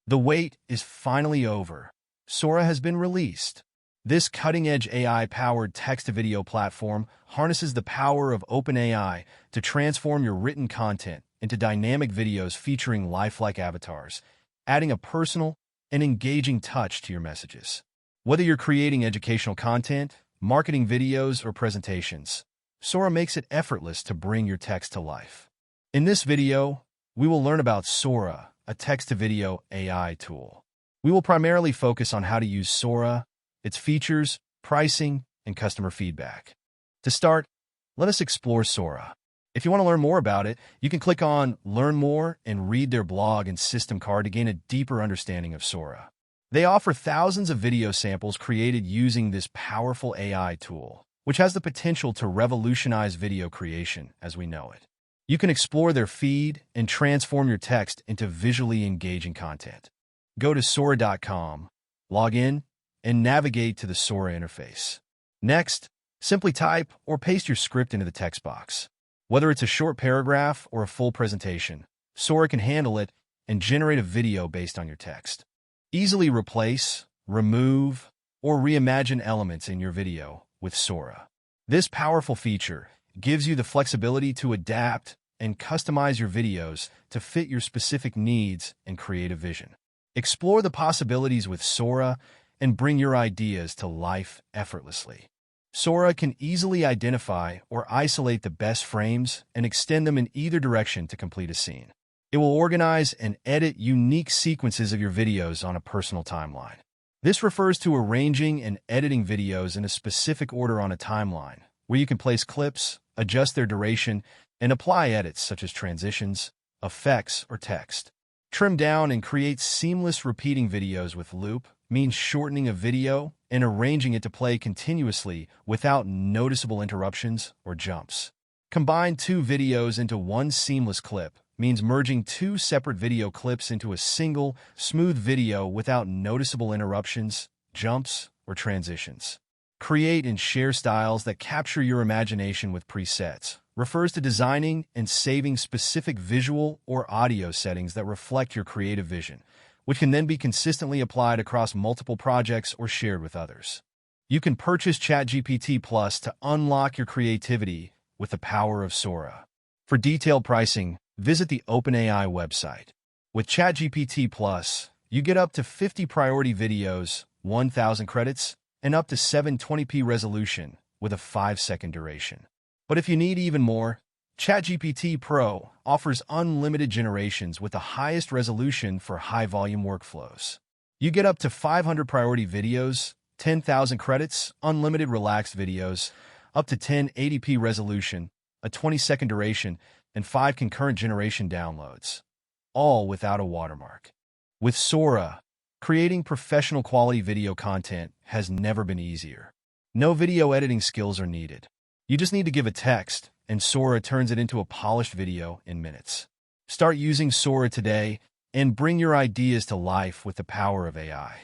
The wait is finally over. Sora has been released. This cutting-edge AI-powered text-to-video platform harnesses the power of OpenAI to transform your written content into dynamic videos featuring lifelike avatars, adding a personal and engaging touch to your messages. Whether you're creating educational content, marketing videos, or presentations, Sora makes it effortless to bring your text to life. In this video, we will learn about Sora, a text-to-video AI tool. We will primarily focus on how to use Sora, its features, pricing, and customer feedback. To start, let us explore Sora. If you want to learn more about it, you can click on Learn More and read their blog and system card to gain a deeper understanding of Sora. They offer thousands of video samples created using this powerful AI tool, which has the potential to revolutionize video creation as we know it. You can explore their feed and transform your text into visually engaging content. Go to Sora.com, log in, and navigate to the Sora interface. Next, simply type or paste your script into the text box. Whether it's a short paragraph or a full presentation, Sora can handle it and generate a video based on your text. Easily replace, remove, or reimagine elements in your video with Sora. This powerful feature gives you the flexibility to adapt and customize your videos to fit your specific needs and creative vision. Explore the possibilities with Sora and bring your ideas to life effortlessly. Sora can easily identify or isolate the best frames and extend them in either direction to complete a scene. It will organize and edit unique sequences of your videos on a personal timeline. This refers to arranging and editing videos in a specific order on a timeline, where you can place clips, adjust their duration, and apply edits such as transitions, effects, or text. Trim down and create seamless repeating videos with loop means shortening a video and arranging it to play continuously without noticeable interruptions or jumps. Combine two videos into one seamless clip means merging two separate video clips into a single, smooth video without noticeable interruptions, jumps, or transitions. Create and share styles that capture your imagination with presets refers to designing and saving specific visual or audio settings that reflect your creative vision, which can then be consistently applied across multiple projects or shared with others. You can purchase ChatGPT Plus to unlock your creativity with the power of Sora. For detailed pricing, visit the OpenAI website. With ChatGPT Plus, you get up to 50 priority videos, 1,000 credits, and up to 720p resolution with a 5-second duration. But if you need even more, ChatGPT Pro offers unlimited generations with the highest resolution for high-volume workflows. You get up to 500 priority videos, 10,000 credits, unlimited relaxed videos, up to 1080p resolution, a 20-second duration, and 5 concurrent generation downloads, all without a watermark. With Sora, creating professional quality video content has never been easier. No video editing skills are needed. You just need to give a text, and Sora turns it into a polished video in minutes. Start using Sora today and bring your ideas to life with the power of AI.